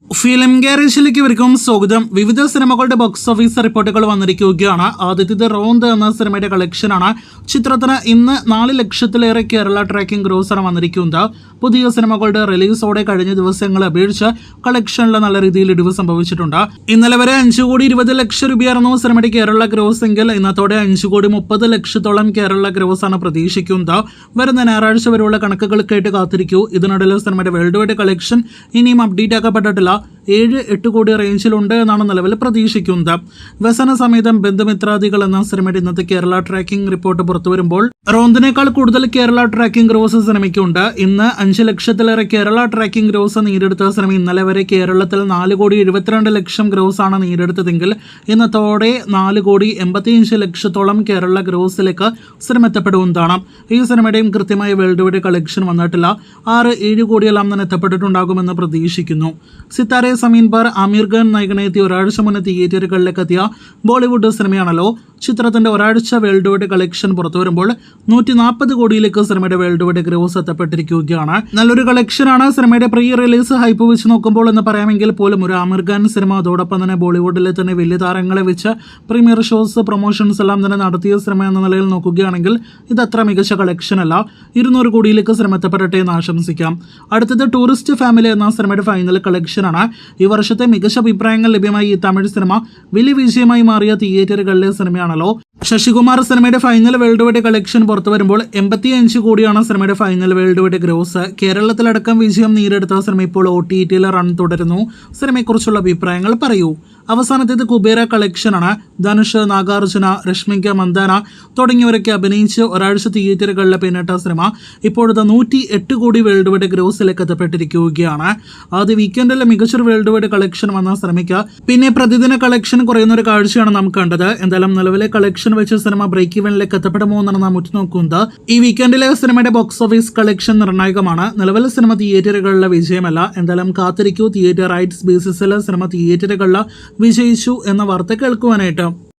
Film ഗാരേജിലേക്ക് ഇവർക്കും സ്വാഗതം. വിവിധ സിനിമകളുടെ ബോക്സ് ഓഫീസ് റിപ്പോർട്ടുകൾ വന്നിരിക്കുകയാണ്. ആദ്യത്തേത് റോന്ത് എന്ന സിനിമയുടെ കളക്ഷനാണ്. ചിത്രത്തിന് ഇന്ന് 4 ലക്ഷത്തിലേറെ കേരള ട്രാക്കിംഗ് ഗ്രോസാണ് വന്നിരിക്കുന്നത്. പുതിയ സിനിമകളുടെ റിലീസോടെ കഴിഞ്ഞ ദിവസങ്ങളെ അപേക്ഷിച്ച് കളക്ഷനിൽ നല്ല രീതിയിൽ ഇടിവ് സംഭവിച്ചിട്ടുണ്ട്. ഇന്നലെ വരെ 5,20,00,000 രൂപയായിരുന്നു സിനിമയുടെ കേരള ഗ്രോസ് എങ്കിൽ ഇന്നത്തോടെ 5,30,00,000 കേരള ഗ്രോസ് ആണ് പ്രതീക്ഷിക്കുന്നത്. വരുന്ന ഞായറാഴ്ച വരെയുള്ള കണക്കുകൾക്കായിട്ട് കാത്തിരിക്കൂ. ഇതിനിടയിൽ സിനിമയുടെ വേൾഡ് വൈഡ് കളക്ഷൻ ഇനിയും അപ്ഡേറ്റ് ആക്കപ്പെട്ടിട്ടില്ല. 7-8 കോടി റേഞ്ചിലുണ്ട് എന്നാണ് നിലവിൽ പ്രതീക്ഷിക്കുന്നത്. വ്യസന സമേതം ബന്ധുമിത്രാദികൾ എന്ന സിനിമയുടെ ഇന്നത്തെ കേരള ട്രാക്കിംഗ് റിപ്പോർട്ട് പുറത്തുവരുമ്പോൾ റോന്തിനേക്കാൾ കൂടുതൽ കേരള ട്രാക്കിംഗ് ഗ്രോസ് സിനിമയ്ക്കുണ്ട്. ഇന്ന് 5 ലക്ഷത്തിലേറെ കേരള ട്രാക്കിംഗ് ഗ്രോസ് നേടിയെടുത്ത സിനിമ ഇന്നലെ വരെ കേരളത്തിൽ 4,72,00,000 ഗ്രോസ് ആണ് നേടിയെടുത്തതെങ്കിൽ ഇന്നത്തോടെ 4,85,00,000 കേരള ഗ്രോസിലേക്ക് സിനിമ എത്തപ്പെടുന്നതാണ്. ഈ സിനിമയുടെയും കൃത്യമായ വേൾഡ് വൈഡ് കളക്ഷൻ വന്നിട്ടില്ല. 6-7 കോടിയെല്ലാം തന്നെ എത്തപ്പെട്ടിട്ടുണ്ടാകുമെന്ന് പ്രതീക്ഷിക്കുന്നു. സിത്താരെ സമീൻ ബാർ ആമിർ ഖാൻ നായകനെത്തിയ ഒരാഴ്ച മുന്നേ തിയേറ്ററുകളിലേക്ക് എത്തിയ ബോളിവുഡ് സിനിമയാണല്ലോ. ചിത്രത്തിന്റെ ഒരാഴ്ച വേൾഡ് വൈഡ് കളക്ഷൻ പുറത്തു വരുമ്പോൾ 140 കോടിയിലേക്ക് സിനിമയുടെ വേൾഡ് വൈഡ് ഗ്രോസ് എത്തപ്പെട്ടിരിക്കുകയാണ്. നല്ലൊരു കളക്ഷനാണ്. സിനിമയുടെ പ്രീ റിലീസ് ഹൈപ്പ് വെച്ച് നോക്കുമ്പോൾ എന്ന് പറയാമെങ്കിൽ പോലും ഒരു ആമിർ ഖാൻ സിനിമ, അതോടൊപ്പം തന്നെ ബോളിവുഡിലെ തന്നെ വലിയ താരങ്ങളെ വെച്ച് പ്രീമിയർ ഷോസ്, പ്രൊമോഷൻസ് എല്ലാം തന്നെ നടത്തിയ സിനിമ എന്ന നിലയിൽ നോക്കുകയാണെങ്കിൽ ഇത് അത്ര മികച്ച കളക്ഷൻ അല്ല. 200 കോടിയിലേക്ക് സിനിമ എത്തപ്പെടട്ടെ എന്ന് ആശംസിക്കാം. അടുത്തത് ടൂറിസ്റ്റ് ഫാമിലി എന്ന സിനിമയുടെ ഫൈനൽ കളക്ഷനാണ്. ഈ വർഷത്തെ മികച്ച അഭിപ്രായങ്ങൾ ലഭ്യമായി ഈ തമിഴ് സിനിമ വലിയ വിജയമായി മാറിയ തിയേറ്ററുകളിലെ സിനിമയാണല്ലോ. ശശികുമാർ സിനിമയുടെ ഫൈനൽ വേൾഡ് വൈഡ് കളക്ഷൻ പുറത്തു വരുമ്പോൾ 85 കോടിയാണ് സിനിമയുടെ ഫൈനൽ വേൾഡ് വൈഡ് ഗ്രോസ്. കേരളത്തിലടക്കം വിജയം നേടിയെടുത്ത സിനിമ ഇപ്പോൾ OTTയിൽ റൺ തുടരുന്നു. സിനിമയെക്കുറിച്ചുള്ള അഭിപ്രായങ്ങൾ പറയൂ. അവസാനത്തേത് കുബേര കളക്ഷനാണ്. ധനുഷ്, നാഗാർജുന, രശ്മിക മന്ദാന തുടങ്ങിയവരൊക്കെ അഭിനയിച്ച് ഒരാഴ്ച തിയേറ്ററുകളിലെ പിന്നിട്ട സിനിമ ഇപ്പോഴത്തെ 108 കോടി വേൾഡ് വൈഡ് ഗ്രോസിലേക്ക് എത്തപ്പെട്ടിരിക്കുകയാണ്. ആദ്യ വീക്കെൻഡിലെ മികച്ചൊരു വേൾഡ് വൈഡ് കളക്ഷൻ വന്ന സിനിമയ്ക്ക് പിന്നെ പ്രതിദിന കളക്ഷൻ കുറയുന്ന ഒരു കാഴ്ചയാണ് നാം കണ്ടത്. എന്തായാലും നിലവിലെ കളക്ഷൻ വെച്ച് സിനിമ ബ്രേക്ക് ഇവനിലേക്ക് എത്തപ്പെടുമോ എന്നാണ് നാം ഉറ്റുനോക്കുന്നത്. ഈ വീക്കെൻഡിലെ സിനിമയുടെ ബോക്സ് ഓഫീസ് കളക്ഷൻ നിർണായകമാണ്. നിലവിലെ സിനിമ തിയേറ്ററുകളിലെ വിജയമല്ല. എന്തായാലും കാത്തിരിക്കൂ. തിയേറ്റർ റൈറ്റ്സ് ബേസിസിൽ സിനിമ തിയേറ്ററുകളിൽ വിജയിച്ചു എന്ന വാർത്ത കേൾക്കുവാനായിട്ട്.